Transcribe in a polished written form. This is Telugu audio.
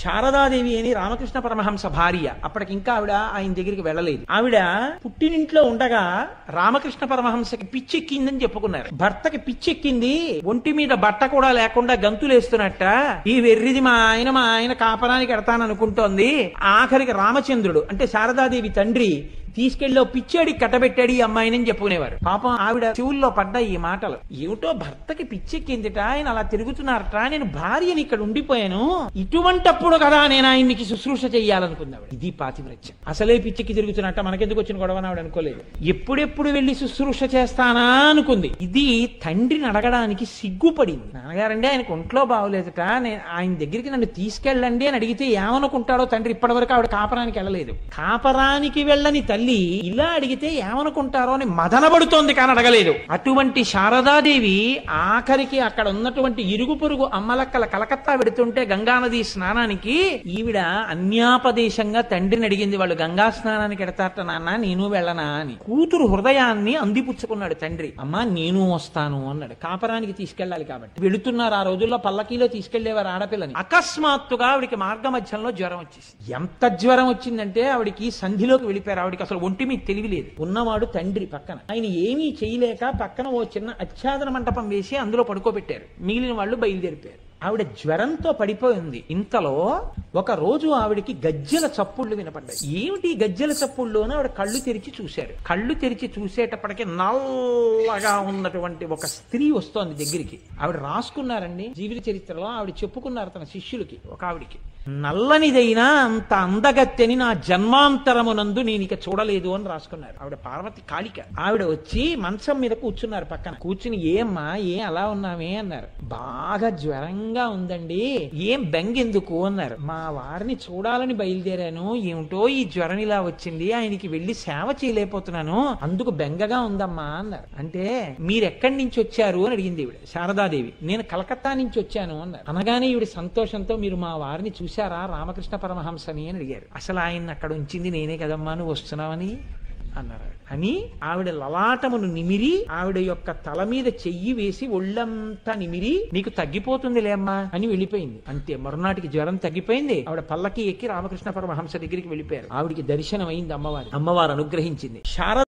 శారదాదేవి అని రామకృష్ణ పరమహంస భార్య. అప్పటికింకా ఆవిడ ఆయన దగ్గరికి వెళ్ళలేదు. ఆవిడ పుట్టినింట్లో ఉండగా రామకృష్ణ పరమహంసకి పిచ్చెక్కిందని చెప్పుకున్నారు. భర్తకి పిచ్చెక్కింది, ఒంటి మీద బట్ట కూడా లేకుండా గంతులేస్తున్నట్ట. ఈ వెర్రిది మా ఆయన కాపరానికి ఎడతాననుకుంటోంది. ఆఖరికి రామచంద్రుడు అంటే శారదాదేవి తండ్రి తీసుకెళ్ళి పిచ్చాడికి కట్టబెట్టాడు ఈ అమ్మాయిని చెప్పుకునేవారు. పాపం ఆవిడ చెవుల్లో పడ్డ ఈ మాటలు. ఏమిటో భర్తకి పిచ్చెక్కిందిట, ఆయన అలా తిరుగుతున్నారట, నేను భార్యని ఇక్కడ ఉండిపోయాను, ఇటువంటప్పుడు కదా నేను ఆయనకి శుశ్రూష చెయ్యాలనుకున్నాడు. ఇది పాతివ్రత్యం. అసలే పిచ్చెక్కి తిరుగుతున్నట్ట, మనకెందుకు వచ్చిన గొడవ ఆవిడ అనుకోలేదు. ఎప్పుడెప్పుడు వెళ్లి శుశ్రూష చేస్తానా అనుకుంది. ఇది తండ్రిని అడగడానికి సిగ్గుపడింది. నాన్నగారండి ఆయనకు ఒంట్లో బాగోలేదట, ఆయన దగ్గరికి నన్ను తీసుకెళ్ళండి అని అడిగితే ఏమనుకుంటాడో తండ్రి. ఇప్పటి వరకు ఆవిడ కాపరానికి వెళ్ళలేదు. కాపరానికి వెళ్ళని తల్లి ఇలా అడిగితే ఏమనుకుంటారో అని మదనబడుతోంది కానీ అడగలేదు. అటువంటి శారదాదేవి ఆఖరికి అక్కడ ఉన్నటువంటి ఇరుగు పొరుగు అమ్మలక్కల కలకత్తా పెడుతుంటే గంగానది స్నానానికి ఈవిడ అన్యాపదేశంగా తండ్రిని అడిగింది. వాళ్ళు గంగా స్నానానికి ఎడతారట నాన్న, నేను వెళ్ళనా అని. కూతురు హృదయాన్ని అందిపుచ్చుకున్నాడు తండ్రి. అమ్మా నేను వస్తాను అన్నాడు. కాపరానికి తీసుకెళ్లాలి కాబట్టి. వెళుతున్నారు. ఆ రోజుల్లో పల్లకీలో తీసుకెళ్లేవారు ఆడపిల్లని. అకస్మాత్తుగా ఆవిడికి మార్గ మధ్యంలో జ్వరం వచ్చేసి, ఎంత జ్వరం వచ్చిందంటే ఆవిడికి సంధిలోకి వెళ్ళిపోయారు. ఆవిడికి అసలు ఒంటి మీద తెలివి లేదు. ఉన్నవాడు తండ్రి పక్కన. ఆయన ఏమీ చేయలేక పక్కన ఓ చిన్న అచ్ఛాదన మంటపం వేసి అందులో పడుకోబెట్టారు. మిగిలిన వాళ్ళు బయలుదేరిపోయారు. ఆవిడ జ్వరంతో పడిపోయింది. ఇంతలో ఒక రోజు ఆవిడికి గజ్జెల చప్పుళ్ళు వినపడ్డాయి. ఏమిటి గజ్జెల చప్పుళ్ళలోనూ ఆవిడ కళ్ళు తెరిచి చూశారు. కళ్ళు తెరిచి చూసేటప్పటికి నల్లగా ఉన్నటువంటి ఒక స్త్రీ వస్తోంది దగ్గరికి. ఆవిడ రాసుకున్నారండి జీవిత చరిత్రలో. ఆవిడ చెప్పుకున్నారు తన శిష్యులకి. ఒక ఆవిడికి, నల్లనిదైనా అంత అందగత్తెని నా జన్మాంతరమునందు నేను ఇక చూడలేదు అని రాసుకున్నారు. ఆవిడ పార్వతి కాళిక. ఆవిడ వచ్చి మంచం మీద కూర్చున్నారు పక్కన. కూర్చుని ఏమ్మా ఏం అలా ఉన్నామే అన్నారు. బాగా జ్వరంగా ఉందండి, ఏం బెంగెందుకు అన్నారు. మా వారిని చూడాలని బయలుదేరాను, ఏమిటో ఈ జ్వరం ఇలా వచ్చింది, ఆయనకి వెళ్లి సేవ చేయలేకపోతున్నాను, అందుకు బెంగగా ఉందమ్మా అన్నారు. అంటే మీరెక్కడి నుంచి వచ్చారు అని అడిగింది ఈవిడ శారదాదేవి. నేను కలకత్తా నుంచి వచ్చాను అన్నారు. అనగానే ఈవిడ సంతోషంతో మీరు మా వారిని చూశారా రామకృష్ణ పరమహంసని అని అడిగారు. అసలు ఆయన అక్కడ ఉంచింది నేనే కదమ్మా, నువ్వు వస్తున్నావని అన్నారు. అని ఆవిడ లలాటమును నిమిరి ఆవిడ యొక్క తల మీద చెయ్యి వేసి ఒళ్ళంతా నిమిరి నీకు తగ్గిపోతుంది లేమ్మా అని వెళ్ళిపోయింది. అంతే, మరునాటికి జ్వరం తగ్గిపోయింది. ఆవిడ పల్లకి ఎక్కి రామకృష్ణ పరమహంస దగ్గరికి వెళ్ళిపోయారు. ఆవిడికి దర్శనం అయింది అమ్మవారు అనుగ్రహించింది. శారద